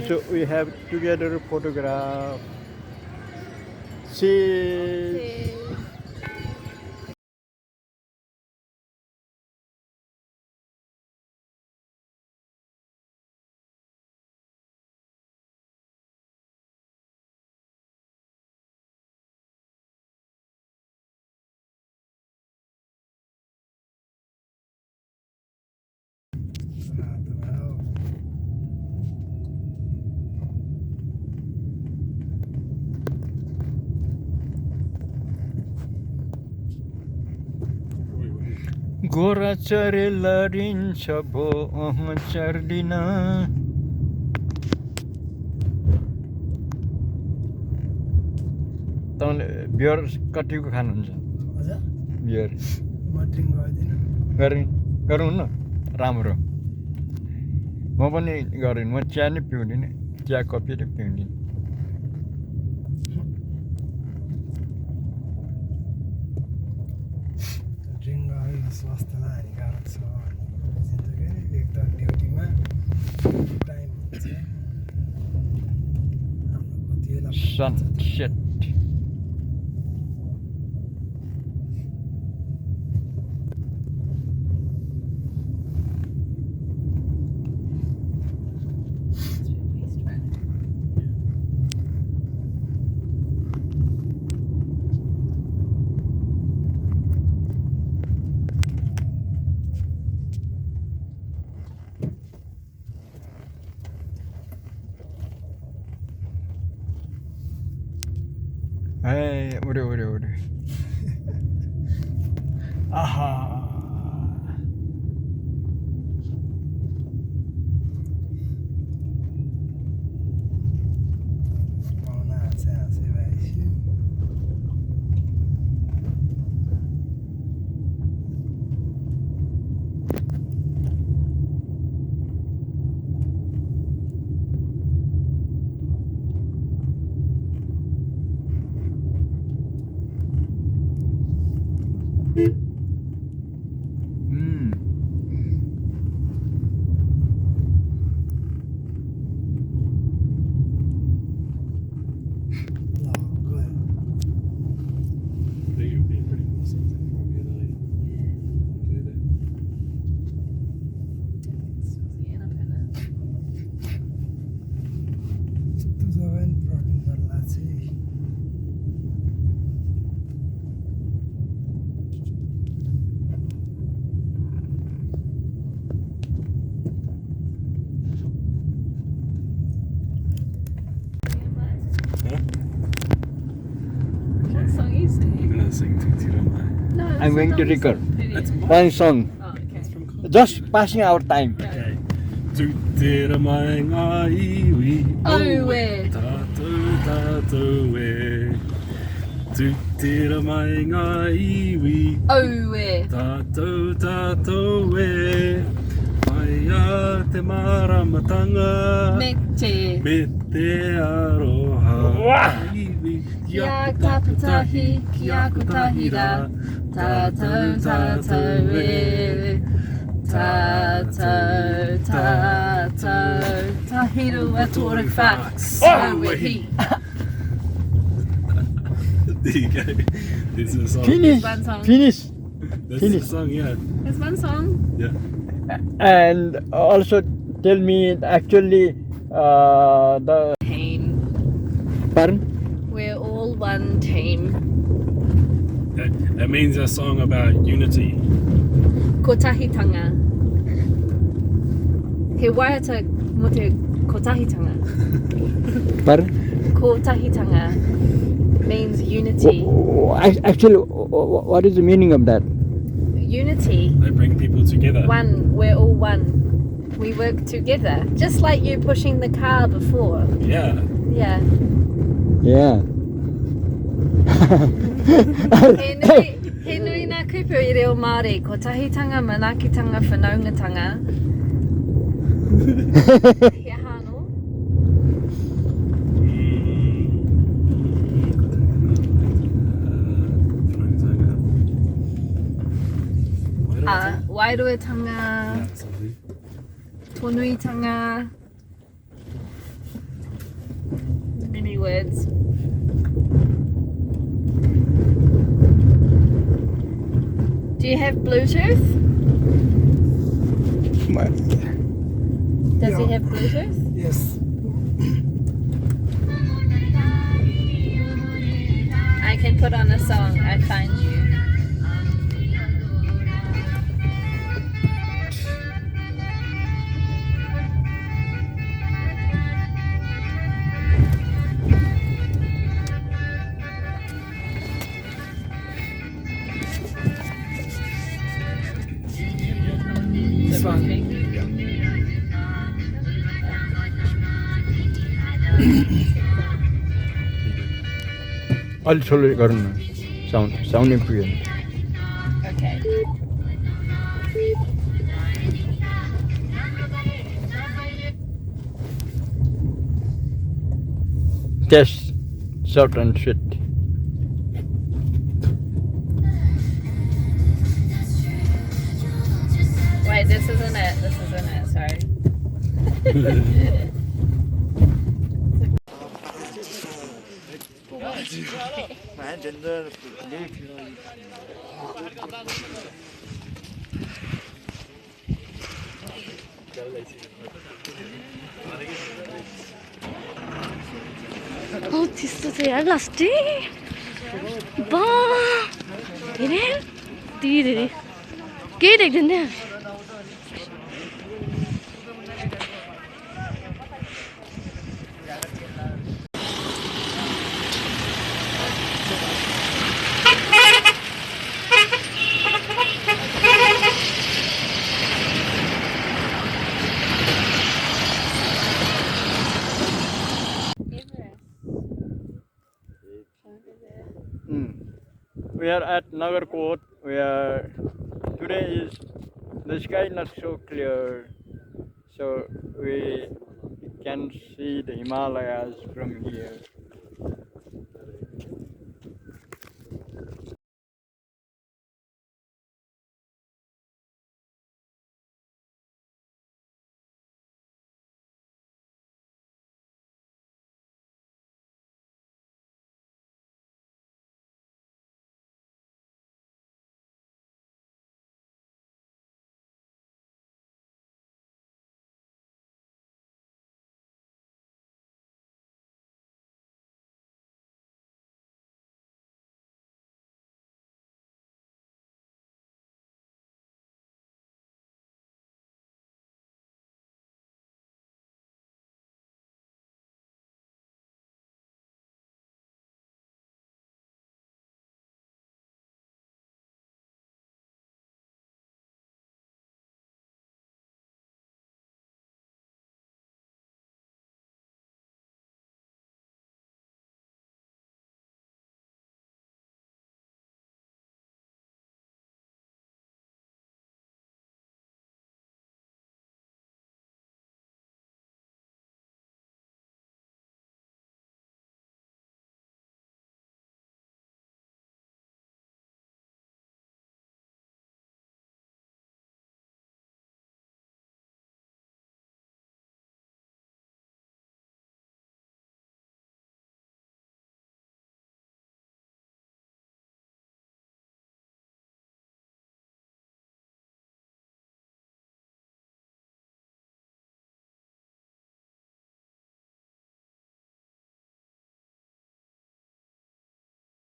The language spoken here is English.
So we have together photograph. See. गोरा चरे लडिन्छ भो चर्दिन तपाईँले बियर कतिको खानुहुन्छ बियर गरौँ न राम्रो म पनि गरिन म चिया नै पिउँदिनँ चिया कफी नै पिउँदिनँ स्वास्थ्यलाई हानिकारक छ बुझिन्छ कि एक त ड्युटीमा टाइम हुन्छ हाम्रो कति बेला सनसेट Hey, udah. Aha. पाहुना हाँसे भएपछि I'm going to record one song. Oh, okay. Just passing our time. Okay. Tu tira mai ngā iwi Owe. Tātou e Tu tira mai ngā iwi Owe. Tātou e Mai a te maramatanga Mete. Me te aroha iwi Kia kaputahi, kia kutahira. Tātou e. Tahiru atorik fax. Owehi. There you go. This is a song. Finish. One song. Finish. That's Finish. the song, yeah. There's one song. Yeah. And also tell me actually the Team. pardon. We're all one team. That means a song about unity. Kotahitanga. He waiata mo te kotahitanga. Pardon. Kotahitanga means unity. Actually, what is the meaning of that? Unity. They bring people together. One. We're all one. We work together. Just like you pushing the car before. Yeah. Yeah. Yeah. He nui ngā kupu I reo Māori, kotahitanga, manakitanga, whanaungatanga. He hano. Wairuatanga, tonuitanga, words. Do you have Bluetooth? Does he have Bluetooth? Yes. I can put on a song. I find you. This one. अलि ठुलो गर्नु न sound नै पुगेन Okay. Test shirt and sweet Wait, this isn't it. This isn't it. Sorry. Oh, त्यस्तो छ यार लास्टै बा हेरे धेरै केही देख्दैन त्यहाँ We are at Nagarkot. Today is the sky not so clear, so we can see the Himalayas from here.